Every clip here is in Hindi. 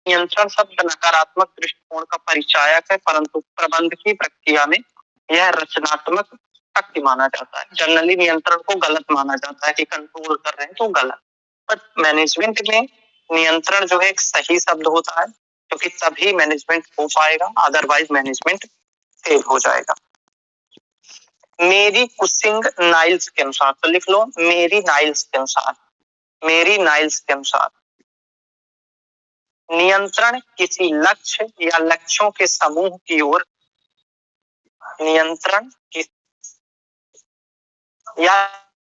नियंत्रण शब्द नकारात्मक दृष्टिकोण का परिचायक है, परंतु प्रबंध की प्रक्रिया में यह रचनात्मक शक्ति माना जाता है। जनरली नियंत्रण को गलत माना जाता है कि कंट्रोल कर रहे हैं तो गलत, बट मैनेजमेंट में नियंत्रण जो है एक सही शब्द होता है, क्योंकि तभी मैनेजमेंट हो पाएगा, अदरवाइज मैनेजमेंट फेल हो जाएगा। मेरी कुसिंग नाइल्स के अनुसार, तो लिख लो मेरी नाइल्स के अनुसार, मेरी नाइल्स के अनुसार नियंत्रण किसी लक्ष्य या लक्ष्यों के समूह की ओर, नियंत्रण या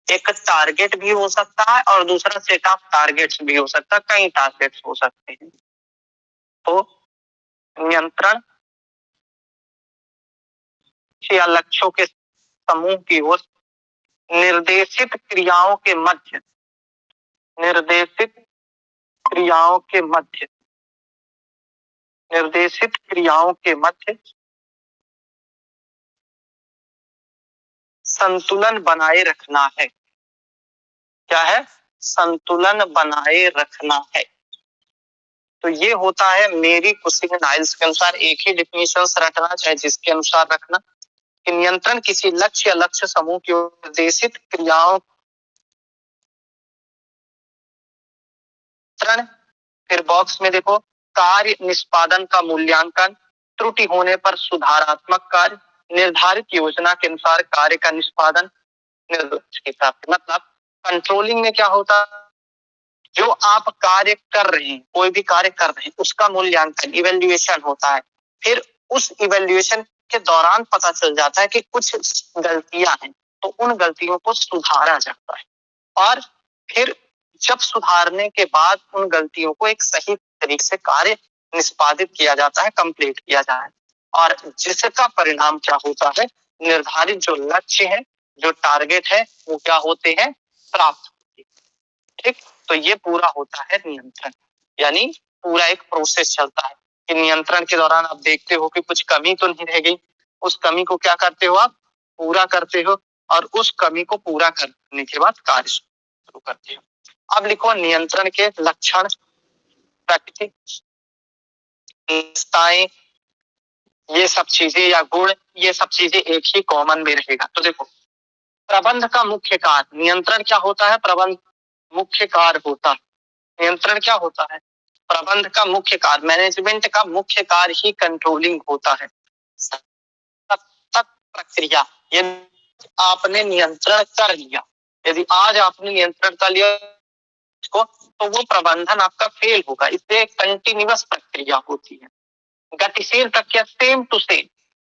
एक टारगेट भी हो सकता है और दूसरा सेट ऑफ टारगेट्स भी हो सकता है, कई टारगेट्स हो सकते हैं। तो नियंत्रण या लक्ष्यों के समूह की ओर निर्देशित क्रियाओं के मध्य, निर्देशित क्रियाओं के मध्य, निर्देशित क्रियाओं के मध्य संतुलन बनाए रखना है। क्या है? संतुलन बनाए रखना है। तो ये होता है मेरी कुसिंग नाइल्स के अनुसार। एक ही डिफिनेशन रखना, चाहे जिसके अनुसार रखना, कि नियंत्रण किसी लक्ष्य या लक्ष्य समूह की निर्देशित क्रियाओं, फिर बॉक्स में देखो, कार्य निष्पादन का मूल्यांकन, त्रुटि होने पर सुधारात्मक कार्य, निर्धारित योजना के अनुसार कार्य का निष्पादन, निर्देश की प्राप्ति। मतलब कंट्रोलिंग में क्या होता है, जो आप कार्य कर रहे हैं, कोई भी कार्य कर रहे हैं, उसका मूल्यांकन, इवैल्यूएशन होता है। फिर उस इवैल्यूएशन के दौरान पता चल जाता है कि कुछ गलतियां हैं, तो उन गलतियों को सुधारा जाता है, और फिर जब सुधारने के बाद उन गलतियों को एक सही तरीके से कार्य निष्पादित किया जाता है, कंप्लीट किया जाता है, और जिसका परिणाम क्या होता है, निर्धारित जो लक्ष्य है, जो टारगेट है, वो क्या होते हैं, प्राप्त होते हैं। ठीक, तो ये पूरा होता है नियंत्रण, यानी पूरा एक प्रोसेस चलता है कि नियंत्रण के दौरान आप देखते हो कि कुछ कमी तो नहीं रह गई, उस कमी को क्या करते हो आप, पूरा करते हो, और उस कमी को पूरा करने के बाद कार्य शुरू करते हो। अब लिखो नियंत्रण के लक्षण, प्रकृति, निष्ठाएं, ये सब चीजें या गुण, ये सब चीजें एक ही कॉमन में रहेगा। तो देखो, प्रबंध का मुख्य कार्य, नियंत्रण क्या होता है, प्रबंध मुख्य कार्य होता है। नियंत्रण क्या होता है, प्रबंध का मुख्य कार्य, मैनेजमेंट का मुख्य कार्य ही कंट्रोलिंग होता है। सतत प्रक्रिया, यदि आपने नियंत्रण कर लिया, यदि आज आपने नियंत्रण कर लिया इसको, तो वो प्रबंधन आपका फेल होगा। इससे कंटिन्यूअस प्रक्रिया होती है। गतिशील प्रक्रिया, सेम टू सेम,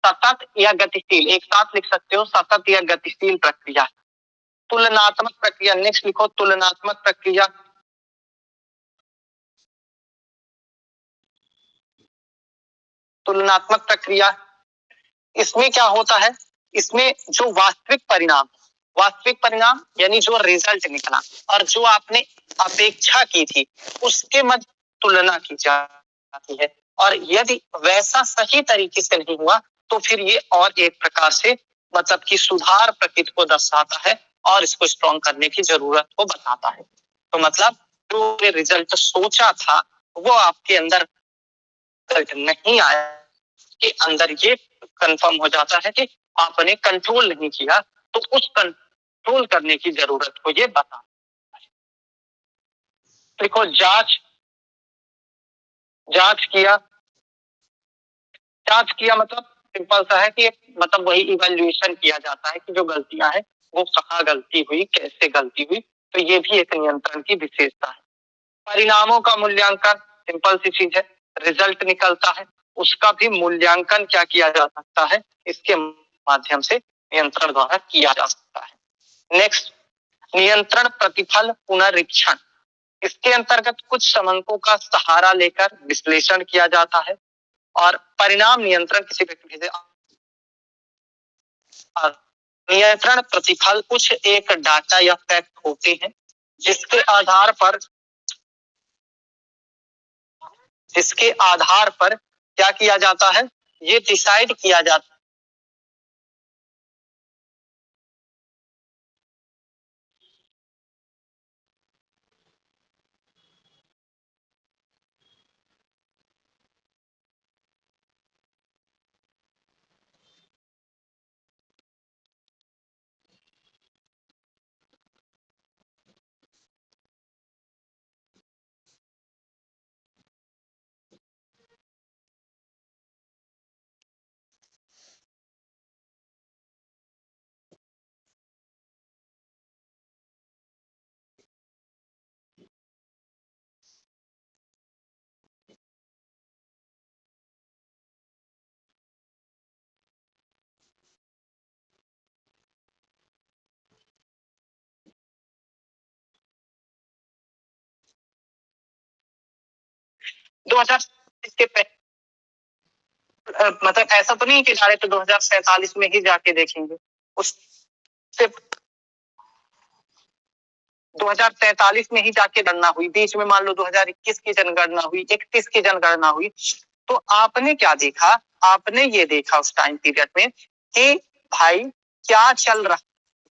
सतत या गतिशील, एक साथ लिख सकते हो, सतत या गतिशील प्रक्रिया। तुलनात्मक प्रक्रिया, नेक्स्ट लिखो तुलनात्मक प्रक्रिया। तुलनात्मक प्रक्रिया, इसमें क्या होता है, इसमें जो वास्तविक परिणाम यानी जो रिजल्ट निकला और जो आपने अपेक्षा की थी, उसके मध्य तुलना की जाती है, और यदि वैसा सही तरीके से नहीं हुआ तो फिर ये और एक प्रकार से मतलब कि सुधार प्रकृति को दर्शाता है और इसको स्ट्रॉन्ग करने की जरूरत को बताता है। तो मतलब जो रिजल्ट सोचा था वो आपके अंदर नहीं आया, के अंदर ये कंफर्म हो जाता है कि आपने कंट्रोल नहीं किया, तो उस कंट्रोल करने की जरूरत को ये बता। देखो जांच किया, जांच किया मतलब सिंपल सा है कि मतलब वही इवैल्यूएशन किया जाता है कि जो गलतियां हैं वो कहाँ गलती हुई, कैसे गलती हुई, तो ये भी एक नियंत्रण की विशेषता है। परिणामों का मूल्यांकन, सिंपल सी चीज है, रिजल्ट निकलता है, उसका भी मूल्यांकन क्या किया जा सकता है, इसके माध्यम से नियंत्रण द्वारा किया जा सकता है। नेक्स्ट, नियंत्रण प्रतिफल पुनरीक्षण, इसके अंतर्गत कुछ समंकों का सहारा लेकर विश्लेषण किया जाता है, और परिणाम नियंत्रण किसी व्यक्ति से नियंत्रण प्रतिफल कुछ एक डाटा या फैक्ट होते हैं जिसके आधार पर क्या किया जाता है, ये डिसाइड किया जाता 2000 के मतलब ऐसा तो नहीं कि डायरेक्ट 2047 में ही जाके देखेंगे, उससे 2043 में ही जाके गणना हुई, बीच में मान लो 2021 की जनगणना हुई, 31 की जनगणना हुई। तो आपने क्या देखा, आपने ये देखा उस टाइम पीरियड में कि भाई क्या चल रहा,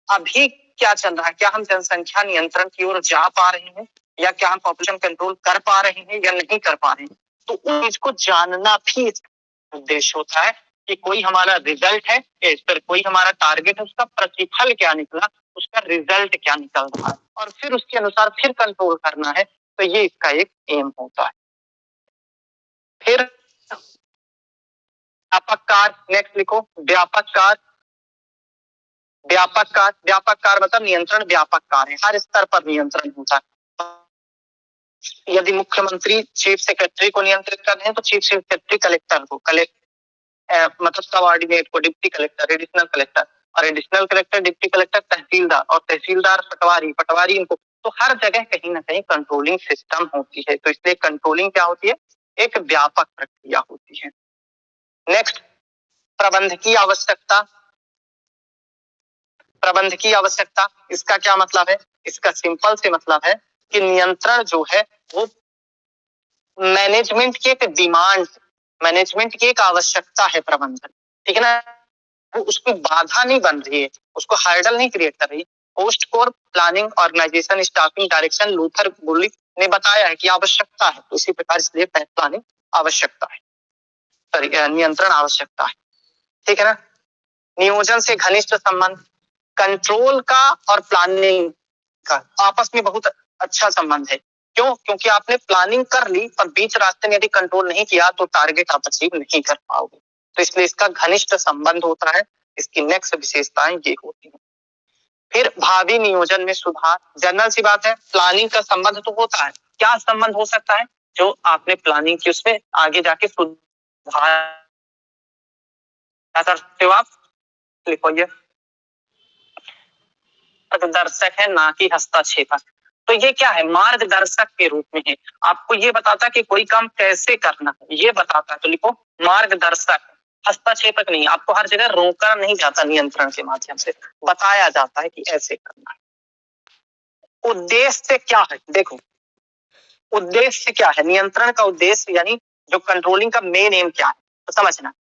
अभी क्या चल रहा है, क्या हम जनसंख्या नियंत्रण की ओर जा पा रहे हैं, या क्या हम पॉपुलेशन कंट्रोल कर पा रहे हैं या नहीं कर पा रहे हैं। तो उस चीज को जानना भी उद्देश्य होता है कि कोई हमारा रिजल्ट है, फिर कोई हमारा टारगेट है, उसका प्रतिफल क्या निकला, उसका रिजल्ट क्या निकल रहा है, और फिर उसके अनुसार फिर कंट्रोल करना है। तो ये इसका एक एम होता है। फिर व्यापक कार्य, नेक्स्ट लिखो, व्यापक कार्य। व्यापक कार्य, व्यापक कार्य मतलब नियंत्रण व्यापक कार्य है, हर स्तर पर नियंत्रण होता है। यदि मुख्यमंत्री चीफ सेक्रेटरी को नियंत्रित कर रहे हैं तो चीफ सेक्रेटरी कलेक्टर को, मतलब सबऑर्डिनेट को डिप्टी कलेक्टर, एडिशनल कलेक्टर, और एडिशनल कलेक्टर, डिप्टी कलेक्टर तहसीलदार, और तहसीलदार पटवारी, पटवारी इनको। तो हर जगह कहीं ना कहीं कंट्रोलिंग सिस्टम होती है। तो इसलिए कंट्रोलिंग क्या होती है, एक व्यापक प्रक्रिया होती है। नेक्स्ट, प्रबंध की आवश्यकता। प्रबंध की आवश्यकता, इसका क्या मतलब है, इसका सिंपल से मतलब है कि नियंत्रण जो है वो मैनेजमेंट की एक डिमांड, मैनेजमेंट की एक आवश्यकता है प्रबंधन, ठीक है ना। वो उसकी बाधा नहीं बन रही है, उसको हर्डल नहीं क्रिएट कर रही है। पोस्ट कोर planning organisation staffing direction Luther Gulick ने बताया है कि आवश्यकता है, तो इसी प्रकार इसलिए प्लानिंग आवश्यकता है, सॉरी नियंत्रण आवश्यकता है, ठीक है ना। नियोजन से घनिष्ठ संबंध, कंट्रोल का और प्लानिंग का आपस में बहुत अच्छा संबंध है। क्यों? क्योंकि आपने प्लानिंग कर ली पर बीच रास्ते में यदि कंट्रोल नहीं किया तो टारगेट आप अचीव नहीं कर पाओगे। तो इसलिए इसका घनिष्ठ संबंध होता है। इसकी नेक्स्ट विशेषताएं ये होती हैं। फिर भावी नियोजन में सुधार, जनरल सी बात है, प्लानिंग का संबंध तो होता है। क्या संबंध हो सकता है? जो आपने प्लानिंग की उसमें आगे जाके सुधार करते हो आप, लिखो ये मार्गदर्शक है ना कि हस्तक्षेपक। तो ये क्या है, मार्गदर्शक के रूप में है, आपको ये बताता है कि कोई काम कैसे करना है, ये बताता है। तो लिखो मार्गदर्शक, हस्तक्षेपक नहीं, आपको हर जगह रोका नहीं जाता, नियंत्रण के माध्यम से बताया जाता है कि ऐसे करना है। उद्देश्य क्या है, देखो उद्देश्य क्या है, नियंत्रण का उद्देश्य यानी जो कंट्रोलिंग का मेन एम क्या है, तो समझना।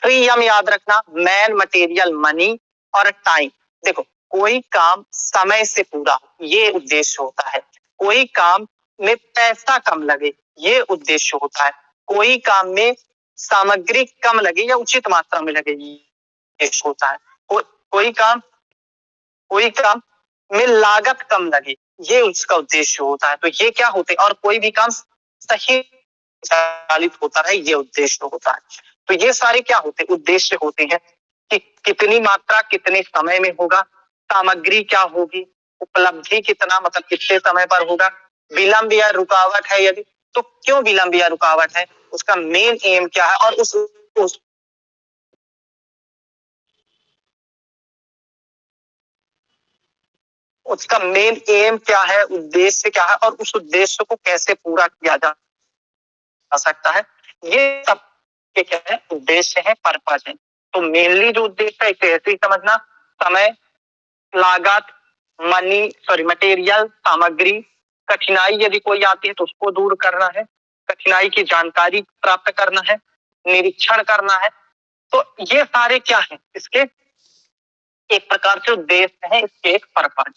3 याद रखना, मैन, मटेरियल, मनी और टाइम। देखो कोई काम समय से पूरा हो, ये उद्देश्य होता है। कोई काम में पैसा कम लगे, ये उद्देश्य होता है। कोई काम में सामग्री कम लगे या उचित मात्रा में लगे, ये उद्देश्य होता है। कोई काम में लागत कम लगे, ये उसका उद्देश्य होता है। तो ये क्या होते हैं, और कोई भी काम सही संचालित होता है, ये उद्देश्य होता है। तो ये सारे क्या होते हैं, उद्देश्य होते हैं कि कितनी मात्रा कितने समय में होगा, सामग्री क्या होगी, उपलब्धि कितना मतलब कितने समय पर होगा, विलंब या रुकावट है यदि तो क्यों विलंब या रुकावट है, उसका मेन एम क्या है, और उसका मेन एम क्या है, उद्देश्य क्या है, और उस उद्देश्य को कैसे पूरा किया जा सकता है, ये सब के क्या है, उद्देश्य है, पर्पज है। तो मेनली जो उद्देश्य है इसे ऐसे ही समझना, समय, लागत, मटेरियल, सामग्री, कठिनाई यदि कोई आती है तो उसको दूर करना है, कठिनाई की जानकारी प्राप्त करना है, निरीक्षण करना है। तो ये सारे क्या है, इसके एक प्रकार से उद्देश्य है, इसके एक पर्पज।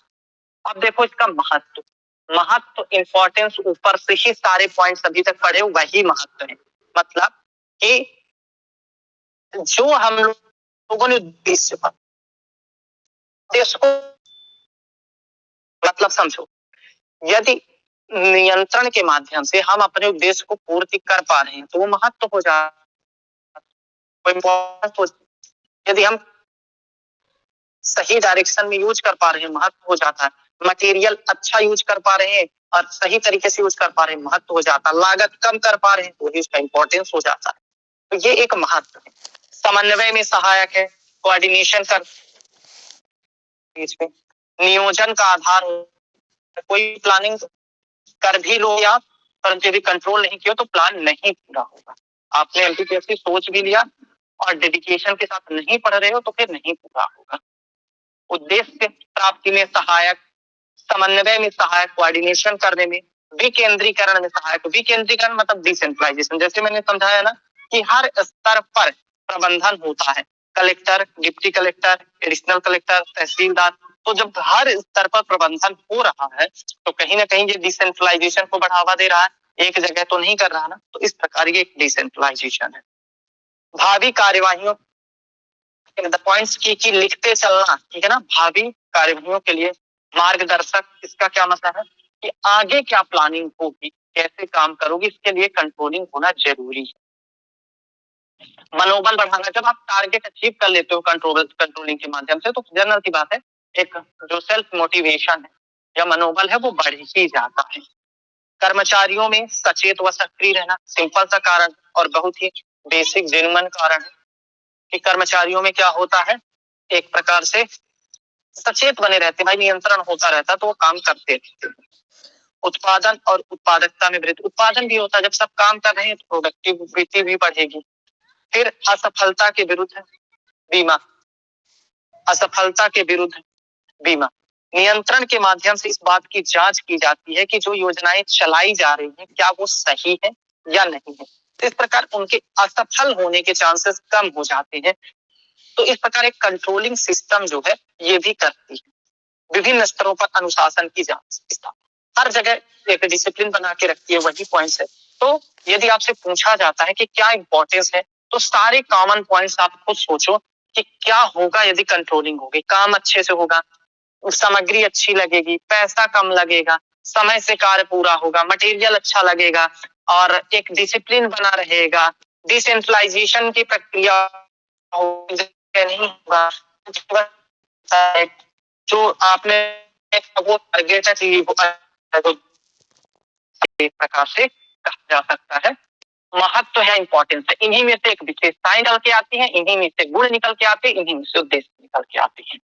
अब देखो इसका महत्व, महत्व इंपॉर्टेंस ऊपर से ही सारे पॉइंट्स अभी तक पढ़े वही महत्व है। मतलब कि जो हम लोगों ने उद्देश्य पर, उद्देश्य को मतलब समझो, यदि नियंत्रण के माध्यम से हम अपने उद्देश्य को पूर्ति कर पा रहे हैं तो वो महत्व हो जाता है। यदि हम सही डायरेक्शन में यूज कर पा रहे हैं महत्व हो जाता है। मटेरियल अच्छा यूज कर पा रहे हैं और सही तरीके से यूज कर पा रहे हैं महत्व हो जाता है। लागत कम कर पा रहे हैं तो उसका इंपॉर्टेंस हो जाता है। तो ये एक महत्व है। समन्वय में सहायक है, कोऑर्डिनेशन कर बीच में, नियोजन का आधार हो, कोई प्लानिंग कर भी लो या परंतु यदि कंट्रोल नहीं किया तो प्लान नहीं पूरा होगा। आपने एमपीपीएससी सोच भी लिया और डेडिकेशन के साथ नहीं पढ़ रहे हो तो फिर नहीं पूरा होगा। उद्देश्य प्राप्ति में सहायक, समन्वय में सहायक, कोऑर्डिनेशन करने में, विकेंद्रीकरण में सहायक। विकेंद्रीकरण मतलब डिसेंट्रलाइजेशन। जैसे मैंने समझाया ना कि हर स्तर पर प्रबंधन होता है, collector, deputy collector, additional collector, tehsildar. तो जब हर स्तर पर प्रबंधन हो रहा है तो कहीं ना कहीं ये डिसेंट्रलाइजेशन को बढ़ावा दे रहा है, एक जगह तो नहीं कर रहा ना। तो इस प्रकार ये एक डिसेंट्रलाइजेशन है। भावी कार्यवाहियों पॉइंट्स की लिखते चलना, ठीक है ना। भावी कार्यवाहियों के लिए मार्गदर्शक, इसका क्या मतलब है कि आगे क्या प्लानिंग होगी, कैसे काम करोगी, इसके लिए कंट्रोलिंग होना जरूरी है। मनोबल बढ़ाना, जब आप टारगेट अचीव कर लेते हो कंट्रोलिंग के माध्यम से तो जनरल की बात है, एक जो सेल्फ मोटिवेशन है या मनोबल है वो बढ़ ही जाता है। कर्मचारियों में सचेत व सक्रिय रहना, सिंपल सा कारण और बहुत ही बेसिक जेन्युइन कारण है कि कर्मचारियों में क्या होता है, एक प्रकार से सचेत बने रहते, भाई नियंत्रण होता रहता तो वो काम करते रहते। उत्पादन और उत्पादकता में वृद्धि, उत्पादन भी होता है, जब सब काम कर रहे हैं तो प्रोडक्टिविटी भी बढ़ेगी। फिर असफलता के विरुद्ध बीमा, असफलता के विरुद्ध बीमा, नियंत्रण के माध्यम से इस बात की जांच की जाती है कि जो योजनाएं चलाई जा रही हैं क्या वो सही है या नहीं है। तो इस प्रकार उनके असफल होने के चांसेस कम हो जाते हैं। तो इस प्रकार एक कंट्रोलिंग सिस्टम जो है ये भी करती है। विभिन्न स्तरों पर अनुशासन की जांच, हर जगह एक डिसिप्लिन बना के रखती है, वही पॉइंट्स है। तो यदि आपसे पूछा जाता है कि क्या इंपॉर्टेंस है तो सारे कॉमन पॉइंट्स आप खुद सोचो कि क्या होगा यदि कंट्रोलिंग होगी। काम अच्छे से होगा, सामग्री अच्छी लगेगी, पैसा कम लगेगा, समय से कार्य पूरा होगा, मटेरियल अच्छा लगेगा और एक डिसिप्लिन बना रहेगा, डिसेंट्रलाइजेशन की प्रक्रिया नहीं होगा, जो आपने वो टारगेट है एक प्रकार से कहा जा सकता है। महत्व है, इंपॉर्टेंस है, इन्हीं में से एक विशेषताएं निकल के आती हैं, इन्हीं में से गुण निकल के आते हैं, इन्हीं में से उद्देश्य निकल के आते हैं।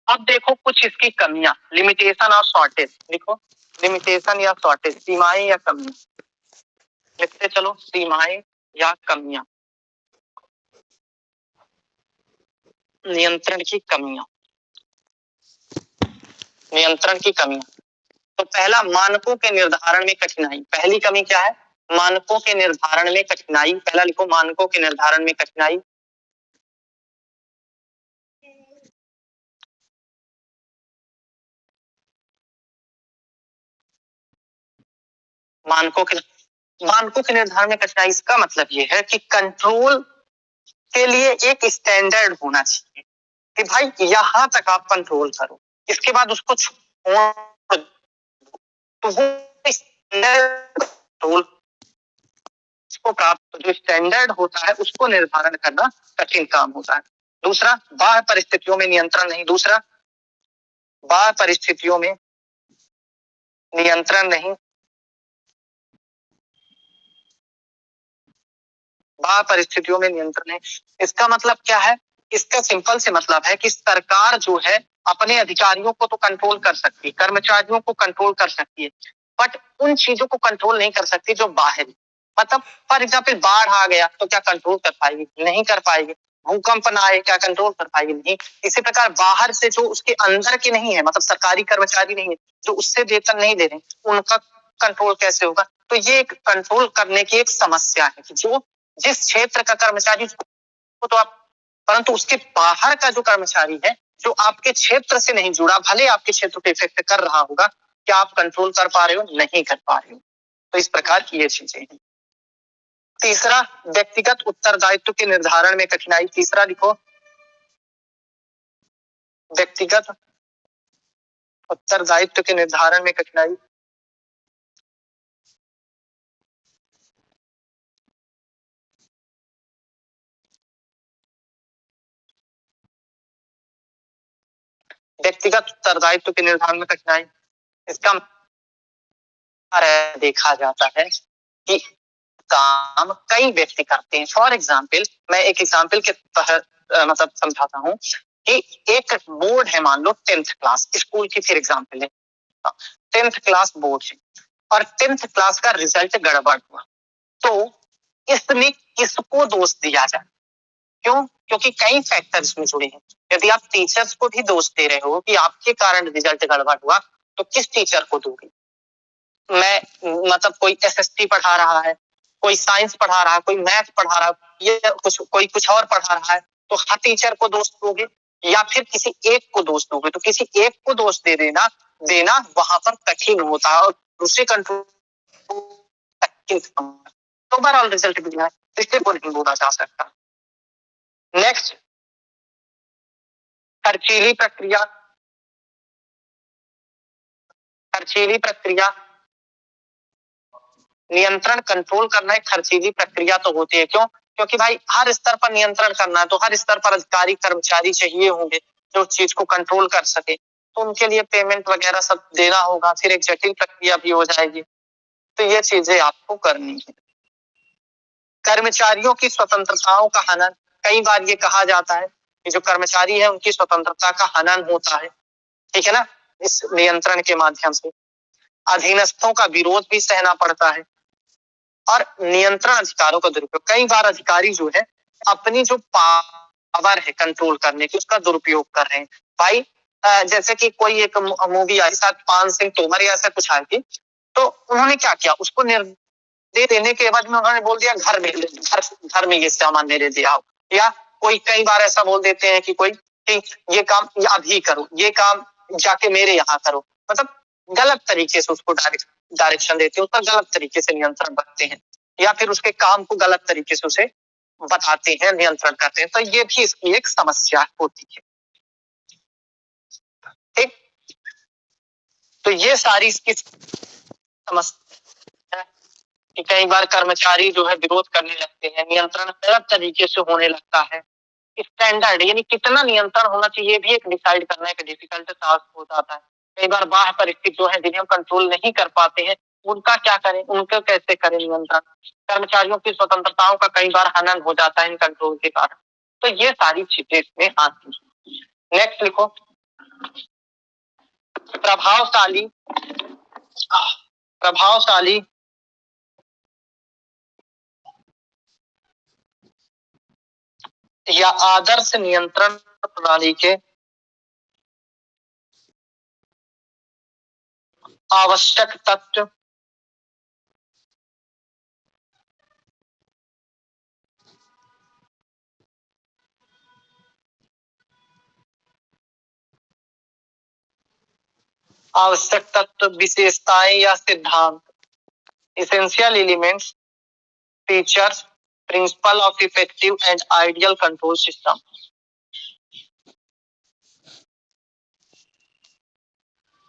अब देखो कुछ इसकी कमियां, लिमिटेशन और शॉर्टेज। देखो लिमिटेशन या शॉर्टेज, सीमाएं या कमियां, लिखते चलो, सीमाएं या कमियां। नियंत्रण की कमियां, नियंत्रण की कमियां। तो पहला, मानकों के निर्धारण में कठिनाई। पहली कमी क्या है, मानकों के निर्धारण में कठिनाई। पहला लिखो, मानकों के निर्धारण में कठिनाई। मानकों के निर्धारण में कठिनाई, इसका मतलब ये है कि कंट्रोल के लिए एक स्टैंडर्ड होना चाहिए कि भाई यहां तक आप कंट्रोल करो, इसके बाद उसको छोड़, तो वो स्टैंडर्ड को प्राप्त, जो स्टैंडर्ड होता है उसको निर्धारण करना कठिन काम होता है। दूसरा, बाह्य परिस्थितियों में नियंत्रण नहीं। दूसरा, बाह्य परिस्थितियों में नियंत्रण नहीं, बाह्य परिस्थितियों में नियंत्रण है। इसका मतलब क्या है, इसका सिंपल से मतलब है कि सरकार जो है अपने अधिकारियों को तो कंट्रोल कर सकती है, कर्मचारियों को कंट्रोल कर सकती है, बट उन चीजों को कंट्रोल नहीं कर सकती जो बाहर, मतलब फॉर एग्जाम्पल बाढ़ आ गया तो क्या कंट्रोल कर पाएगी, नहीं कर पाएगी। भूकंप ना आए, क्या कंट्रोल कर पाएगी, नहीं। इसी प्रकार बाहर से जो उसके अंदर के नहीं है, मतलब सरकारी कर्मचारी नहीं है, जो उससे वेतन नहीं दे रहे, उनका कंट्रोल कैसे होगा। तो ये एक कंट्रोल करने की एक समस्या है कि जो जिस क्षेत्र का कर्मचारी तो आप, परंतु उसके बाहर का जो कर्मचारी है जो आपके क्षेत्र से नहीं जुड़ा, भले आपके क्षेत्र को इफेक्ट कर रहा होगा, क्या आप कंट्रोल कर पा रहे हो, नहीं कर पा रहे हो। तो इस प्रकार की ये चीजें हैं। तीसरा, व्यक्तिगत उत्तरदायित्व के निर्धारण में कठिनाई। तीसरा लिखो, व्यक्तिगत उत्तरदायित्व के निर्धारण में कठिनाई। व्यक्तिगत उत्तरदायित्व के निर्धारण में कठिनाई, इसका देखा जाता है कि काम कई व्यक्ति करते हैं। फॉर एग्जाम्पल, मैं एक एग्जाम्पल के तहत मतलब समझाता हूँ कि एक बोर्ड है, मान लो 10th क्लास स्कूल की, फिर एग्जाम्पल है 10th क्लास बोर्ड है और 10th क्लास का रिजल्ट गड़बड़ हुआ, तो इसमें किसको दोष दिया जाए? क्यों? क्योंकि कई फैक्टर्स में जुड़े हैं। यदि आप टीचर्स को भी दोष दे रहे हो कि आपके कारण रिजल्ट गड़बड़ हुआ, तो किस टीचर को दोगे? मैं मतलब कोई एसएसटी पढ़ा रहा है, कोई साइंस पढ़ा रहा है, कोई मैथ पढ़ा रहा है, ये कोई कुछ और पढ़ा रहा है, तो हर टीचर को दोष दोगे या फिर किसी एक को दोष दोगे? तो किसी एक को दोष दे देना वहां पर कठिन होता है और दूसरे कंट्रोल ओवरऑल रिजल्ट भी है, इसलिए को नहीं बोला जा सकता। नेक्स्ट, खर्चीली प्रक्रिया। खर्चीली प्रक्रिया नियंत्रण कंट्रोल करना एक खर्चीली प्रक्रिया तो होती है। क्यों? क्योंकि भाई हर स्तर पर नियंत्रण करना है, तो हर स्तर पर अधिकारी कर्मचारी चाहिए होंगे जो उस चीज को कंट्रोल कर सके, तो उनके लिए पेमेंट वगैरह सब देना होगा, फिर एक जटिल प्रक्रिया भी हो जाएगी। तो ये चीजें आपको करनी है। कर्मचारियों की स्वतंत्रताओं का हनन, कई बार ये कहा जाता है कि जो कर्मचारी है उनकी स्वतंत्रता का हनन होता है, ठीक है ना, इस नियंत्रण के माध्यम से। अधीनस्थों का विरोध भी सहना पड़ता है और नियंत्रण अधिकारों का दुरुपयोग। कई बार अधिकारी जो है अपनी जो पावर है कंट्रोल करने की उसका दुरुपयोग कर रहे हैं। भाई जैसे कि कोई एक मूवी आई साथ पान सिंह तोमर या ऐसा कुछ आई थी, तो उन्होंने क्या किया, उसको निर्देश देने के बाद में उन्होंने बोल दिया घर में ये सामान मेरे दिया हो, या कोई कई बार ऐसा बोल देते हैं कि ये काम अभी करो, ये काम जाके मेरे यहाँ करो, मतलब गलत तरीके से उसको डायरेक्शन देते हैं, उस पर गलत तरीके से नियंत्रण रखते हैं, या फिर उसके काम को गलत तरीके से उसे बताते हैं, नियंत्रण करते हैं। तो ये भी इसकी एक समस्या होती है। ठीक, तो ये सारी इसकी समस्या है कि कई बार कर्मचारी जो है विरोध करने लगते हैं, नियंत्रण गलत तरीके से होने लगता है। स्टैंडर्ड यानी कितना नियंत्रण होना चाहिए भी एक डिसाइड करना एक डिफिकल्ट टास्क हो जाता है। कई बार बाह्य परिस्थिति जो है जिन्हें हम कंट्रोल नहीं कर पाते हैं, उनका क्या करें, उनको कैसे करें नियंत्रण। कर्मचारियों की स्वतंत्रताओं का कई बार हनन हो जाता है इन कंट्रोल के कारण। तो ये सारी चीजें इसमें आती हैं। नेक्स्ट लिखो, प्रभावशाली प्रभावशाली या आदर्श नियंत्रण प्रणाली के आवश्यक तत्व आवश्यक तत्व, विशेषताएं या सिद्धांत, essential elements, features, principle of effective and ideal control system।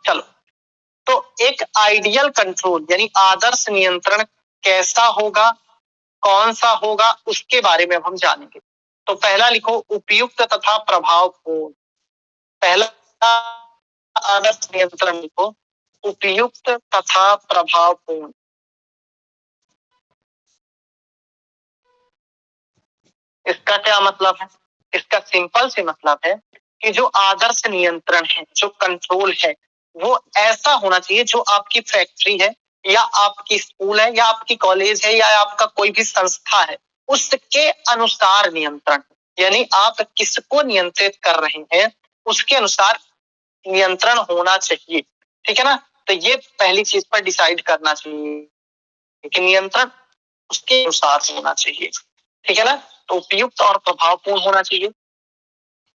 चलो, तो एक आइडियल कंट्रोल यानी आदर्श नियंत्रण कैसा होगा, कौन सा होगा, उसके बारे में हम जानेंगे। तो पहला लिखो, उपयुक्त तथा प्रभावपूर्ण। पहला आदर्श नियंत्रण लिखो, उपयुक्त तथा प्रभावपूर्ण। इसका क्या मतलब है? इसका सिंपल से मतलब है कि जो आदर्श नियंत्रण है, जो कंट्रोल है, वो ऐसा होना चाहिए जो आपकी फैक्ट्री है या आपकी स्कूल है या आपकी कॉलेज है या आपका कोई भी संस्था है, उसके अनुसार नियंत्रण, यानी आप किसको नियंत्रित कर रहे हैं उसके अनुसार नियंत्रण होना चाहिए। ठीक है ना? तो ये पहली चीज पर डिसाइड करना चाहिए कि नियंत्रण उसके अनुसार होना चाहिए। ठीक है ना? तो उपयुक्त और प्रभावपूर्ण होना चाहिए।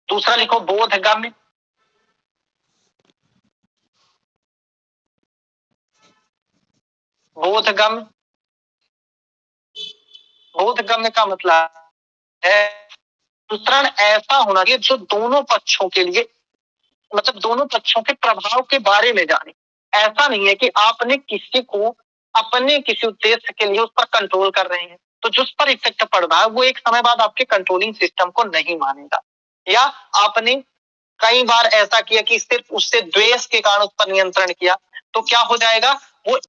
दूसरा लिखो, बोधगम्य। बोधगम्य बोधगम्य का मतलब है नियंत्रण ऐसा होना चाहिए जो दोनों पक्षों के लिए, मतलब दोनों पक्षों के प्रभाव के बारे में जाने। ऐसा नहीं है कि आपने किसी को अपने किसी उद्देश्य के लिए उस पर कंट्रोल कर रहे हैं, तो जिस पर इफेक्ट पड़ रहा है वो एक समय बाद आपके कंट्रोलिंग सिस्टम को नहीं मानेगा। या आपने कई बार ऐसा किया कि सिर्फ उससे द्वेष के कारण उस पर नियंत्रण किया, तो क्या हो जाएगा, वो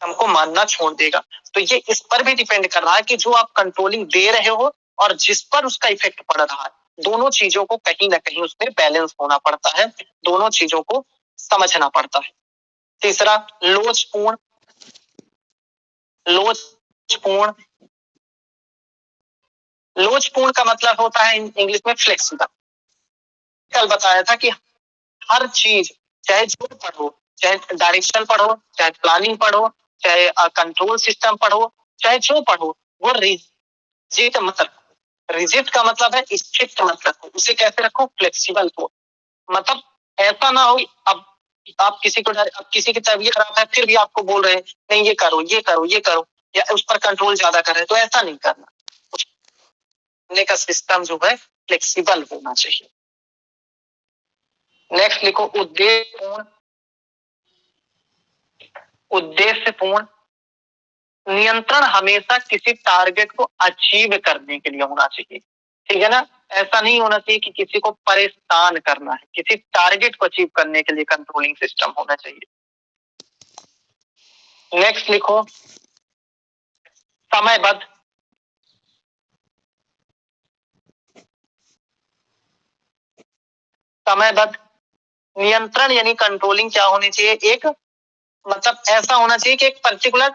हमको मानना छोड़ देगा। तो ये इस पर भी डिपेंड कर रहा है कि जो आप कंट्रोलिंग दे रहे हो और जिस पर उसका इफेक्ट पड़ रहा है, दोनों चीजों को कहीं ना कहीं उसमें बैलेंस होना पड़ता है, दोनों चीजों को समझना पड़ता है। तीसरा लोचपूर्ण, लोचपूर्ण, लोचपूर्ण का मतलब होता है इंग्लिश में फ्लेक्सिबल। कल बताया था कि हर चीज, चाहे जो पढ़ो, चाहे डायरेक्शन पढ़ो, चाहे प्लानिंग पढ़ो, चाहे कंट्रोल सिस्टम पढ़ो, चाहे जो पढ़ो, वो रिजिड मतलब, रिजिड का मतलब है स्ट्रिक्ट मतलब, उसे कैसे रखो, फ्लेक्सिबल को। मतलब ऐसा ना हो अब आप किसी को, अब किसी की तबीयत खराब है फिर भी आपको बोल रहे हैं नहीं ये करो ये करो ये करो, या उस पर कंट्रोल ज्यादा कर रहे हैं, तो ऐसा नहीं करना। उसने का सिस्टम जो है फ्लेक्सिबल होना चाहिए। नेक्स्ट लिखो उद्देश्यपूर्ण, उद्देश्यपूर्ण, नियंत्रण हमेशा किसी टारगेट को अचीव करने के लिए होना चाहिए, ठीक है ना। ऐसा नहीं होना चाहिए कि किसी को परेशान करना है, किसी टारगेट को अचीव करने के लिए कंट्रोलिंग सिस्टम होना चाहिए। नेक्स्ट लिखो समयबद्ध, समयबद्ध, नियंत्रण यानी कंट्रोलिंग क्या होनी चाहिए, एक मतलब ऐसा होना चाहिए कि एक पर्टिकुलर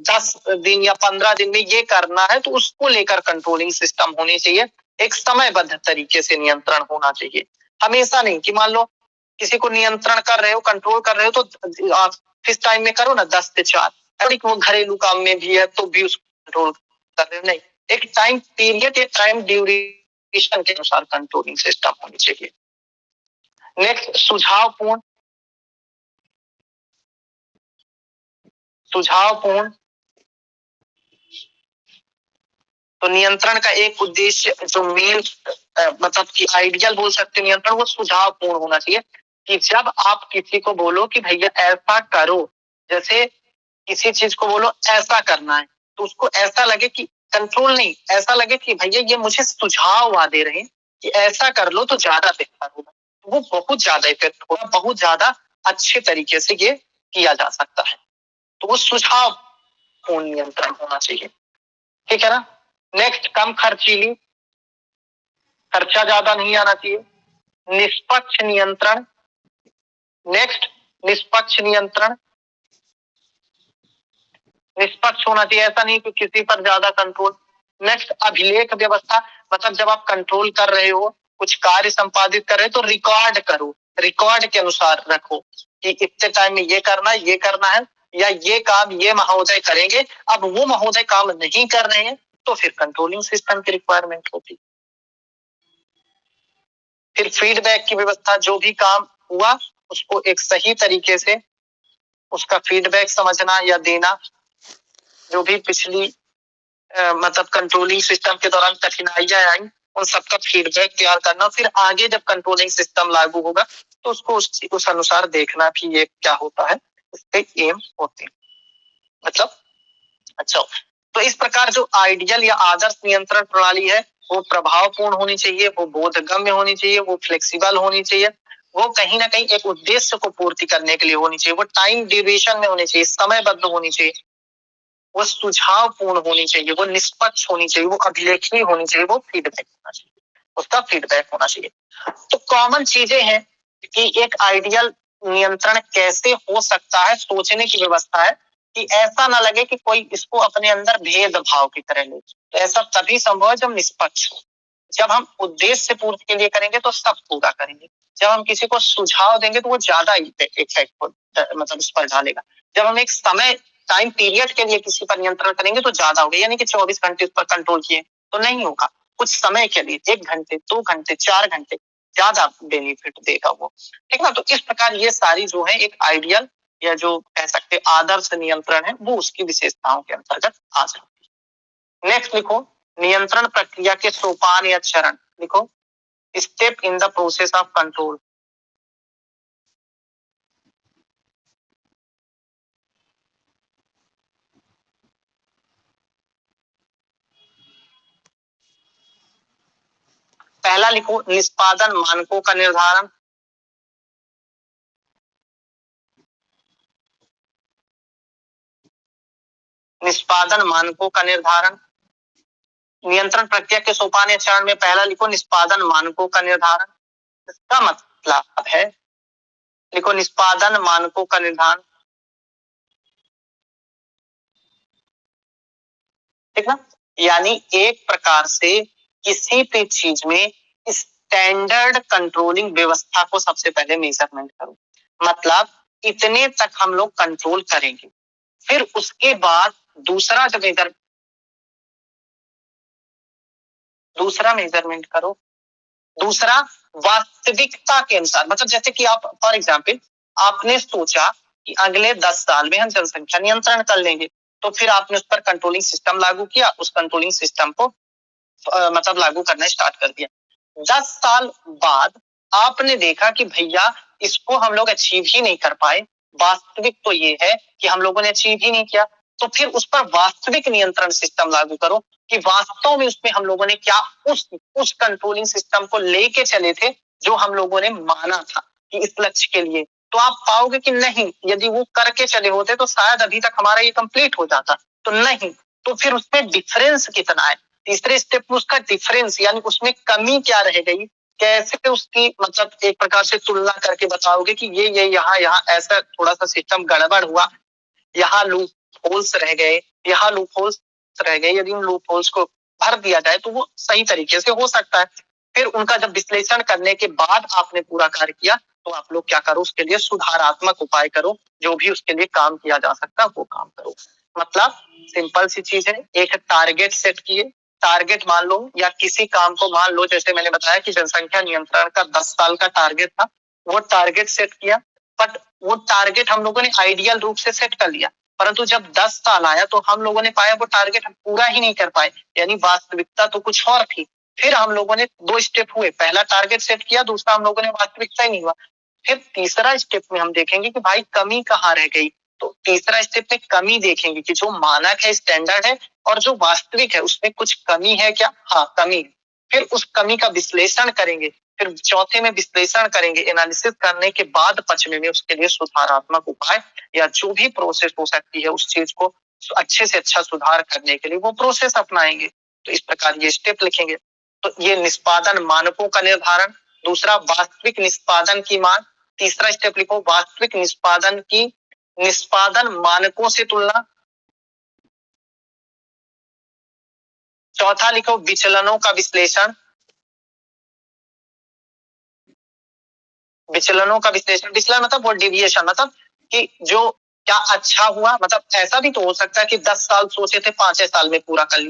10 दिन या 15 दिन में ये करना है, तो उसको लेकर कंट्रोलिंग सिस्टम होनी चाहिए। एक समयबद्ध तरीके से नियंत्रण होना चाहिए, हमेशा नहीं कि मान लो किसी को नियंत्रण कर रहे हो, कंट्रोल कर रहे हो, तो आप किस टाइम में करो ना 10 से 4, वो घरेलू काम में भी है तो भी उसको कंट्रोल कर रहे हो, नहीं, एक टाइम पीरियड, एक टाइम ड्यूरेशन के अनुसार कंट्रोलिंग सिस्टम होनी चाहिए। नेक्स्ट सुझावपूर्ण, सुझावपूर्ण, तो नियंत्रण का एक उद्देश्य जो मेन मतलब कि आइडियल बोल सकते हैं नियंत्रण, वो सुझावपूर्ण होना चाहिए। कि जब आप किसी को बोलो कि भैया ऐसा करो, जैसे किसी चीज को बोलो ऐसा करना है, तो उसको ऐसा लगे कि कंट्रोल नहीं, ऐसा लगे कि भैया ये मुझे सुझाव दे रहे हैं कि ऐसा कर लो तो ज्यादा बेहतर होगा, वो बहुत ज्यादा इफेक्ट होगा, बहुत ज्यादा अच्छे तरीके से ये किया जा सकता है। तो वो सुझावपूर्ण नियंत्रण होना चाहिए, ठीक है ना। नेक्स्ट कम खर्चीली, खर्चा ज्यादा नहीं आना चाहिए। निष्पक्ष नियंत्रण, नेक्स्ट निष्पक्ष नियंत्रण, निष्पक्ष होना चाहिए, ऐसा नहीं कि किसी पर ज्यादा कंट्रोल। नेक्स्ट अभिलेख व्यवस्था, मतलब जब आप कंट्रोल कर रहे हो, कुछ कार्य संपादित कर रहे हो, तो रिकॉर्ड करो, रिकॉर्ड के अनुसार रखो कि इतने टाइम में ये करना है, या ये काम ये महोदय करेंगे, अब वो महोदय काम नहीं कर रहे हैं, तो फिर कंट्रोलिंग सिस्टम की रिक्वायरमेंट होती। फिर फीडबैक की व्यवस्था, जो भी काम हुआ उसको एक सही तरीके से उसका फीडबैक समझना या देना, जो भी पिछली मतलब कंट्रोलिंग सिस्टम के दौरान कठिनाइयां आई, उन सबका फीडबैक तैयार करना, फिर आगे जब कंट्रोलिंग सिस्टम लागू होगा तो उसको उस अनुसार देखना भी ये क्या होता है, उसके एम होते हैं। मतलब अच्छा, तो इस प्रकार जो आइडियल या आदर्श नियंत्रण प्रणाली है, वो प्रभावपूर्ण होनी चाहिए, वो बोधगम्य होनी चाहिए, वो फ्लेक्सिबल होनी चाहिए, वो कहीं ना कहीं एक उद्देश्य को पूर्ति करने के लिए होनी चाहिए, वो टाइम ड्यूरेशन में होनी चाहिए, समयबद्ध होनी चाहिए, वो सुझावपूर्ण होनी चाहिए, वो निष्पक्ष होनी चाहिए, वो अभिलेखनीय होनी चाहिए, वो फीडबैक होना चाहिए, उसका फीडबैक होना चाहिए। तो कॉमन चीजें हैं कि एक आइडियल नियंत्रण कैसे हो सकता है, सोचने की व्यवस्था है कि ऐसा ना लगे कि कोई इसको अपने अंदर भेदभाव की तरह ले, तो ऐसा तभी संभव है जब निष्पक्ष हो। जब हम उद्देश्य पूर्ति के लिए करेंगे तो सब पूरा करेंगे, जब हम किसी को सुझाव देंगे तो वो ज्यादा इफेक्ट मतलब इस पर डालेगा, जब हम एक समय टाइम पीरियड के लिए किसी पर नियंत्रण करेंगे तो ज्यादा होगा, यानी कि 24 घंटे उस पर कंट्रोल किए तो नहीं होगा, कुछ समय के लिए 1 घंटे 2 घंटे 4 घंटे ज्यादा बेनिफिट देगा वो, ठीक ना। तो इस प्रकार ये सारी जो है एक आइडियल या जो कह सकते आदर्श नियंत्रण है, वो उसकी विशेषताओं के अंतर्गत आ जाती है। नेक्स्ट लिखो नियंत्रण प्रक्रिया के सोपान या चरण, लिखो step in the process of control. पहला लिखो निष्पादन मानकों का निर्धारण, निष्पादन मानकों का निर्धारण, नियंत्रण प्रक्रिया के सोपान या चरण में पहला लिखो निष्पादन मानकों का निर्धारण। इसका मतलब है लिखो निष्पादन मानकों का निर्धारण, ठीक ना। यानी एक प्रकार से किसी भी चीज में स्टैंडर्ड कंट्रोलिंग व्यवस्था को सबसे पहले मेजरमेंट करो, मतलब इतने तक हम लोग कंट्रोल करेंगे। फिर उसके बाद दूसरा मेजरमेंट करो, दूसरा वास्तविकता के अनुसार, मतलब जैसे कि आप फॉर एग्जाम्पल आपने सोचा कि अगले 10 साल में हम जनसंख्या नियंत्रण कर लेंगे, तो फिर आपने उस पर कंट्रोलिंग सिस्टम लागू किया, उस कंट्रोलिंग सिस्टम को मतलब लागू करना स्टार्ट कर दिया। 10 साल बाद आपने देखा कि भैया इसको हम लोग अचीव ही नहीं कर पाए, वास्तविक तो ये है कि हम लोगों ने अचीव ही नहीं किया, तो फिर उस पर वास्तविक नियंत्रण सिस्टम लागू करो कि वास्तव में उसमें हम लोगों ने क्या उस कंट्रोलिंग सिस्टम को लेके चले थे जो हम लोगों ने माना था कि इस लक्ष्य के लिए। तो आप पाओगे कि नहीं, यदि वो करके चले होते तो शायद अभी तक हमारा ये कंप्लीट हो जाता, तो नहीं। तो फिर उसमें डिफरेंस कितना है, तीसरे स्टेप में उसका डिफरेंस यानी उसमें कमी क्या रह गई, कैसे उसकी मतलब एक प्रकार से तुलना करके बताओगे कि ये यहाँ ऐसा थोड़ा सा सिस्टम गड़बड़ हुआ, यहाँ लूप होल्स रह गए, यहाँ लूप होल्स रह गए, यदि उन लूप होल्स को भर दिया जाए तो वो सही तरीके से हो सकता है। फिर उनका जब विश्लेषण करने के बाद आपने पूरा कार्य किया, तो आप लोग क्या करो, उसके लिए सुधारात्मक उपाय करो, जो भी उसके लिए काम किया जा सकता है वो काम करो। मतलब सिंपल सी चीज है, एक टारगेट सेट किए, टारगेट मान लो या किसी काम को मान लो, जैसे मैंने बताया कि जनसंख्या नियंत्रण का 10 साल का टारगेट था, वो टारगेट सेट किया, बट वो टारगेट हम लोगों ने आइडियल रूप से सेट कर लिया, परंतु जब 10 साल आया तो हम लोगों ने पाया वो टारगेट हम पूरा ही नहीं कर पाए, यानी वास्तविकता तो कुछ और थी। फिर हम लोगों ने 2 स्टेप हुए, पहला टारगेट सेट किया, दूसरा हम लोगों ने वास्तविकता ही नहीं हुआ। फिर तीसरा स्टेप में हम देखेंगे कि भाई कमी कहाँ रह गई, तो तीसरा स्टेप में कमी देखेंगे कि जो मानक है, स्टैंडर्ड है और जो वास्तविक है उसमें कुछ कमी है क्या, हाँ कमी। फिर उस कमी का विश्लेषण करेंगे, फिर चौथे में विश्लेषण करेंगे, एनालिसिस करने के बाद पांचवें में उसके लिए सुधारात्मक उपाय या जो भी प्रोसेस हो सकती है उस चीज को अच्छे से अच्छा सुधार करने के लिए वो प्रोसेस अपनाएंगे। तो इस प्रकार ये स्टेप लिखेंगे। तो ये निष्पादन मानकों का निर्धारण, दूसरा वास्तविक निष्पादन की मांग, तीसरा स्टेप लिखो वास्तविक निष्पादन की निष्पादन मानकों से तुलना, चौथा लिखो विचलनों का विश्लेषण, विचलनों का विश्लेषण, विचलन मतलब वो डिविएशन, मतलब कि जो क्या अच्छा हुआ, मतलब ऐसा भी तो हो सकता है कि 10 साल सोचे थे 5 साल में पूरा कर लिया।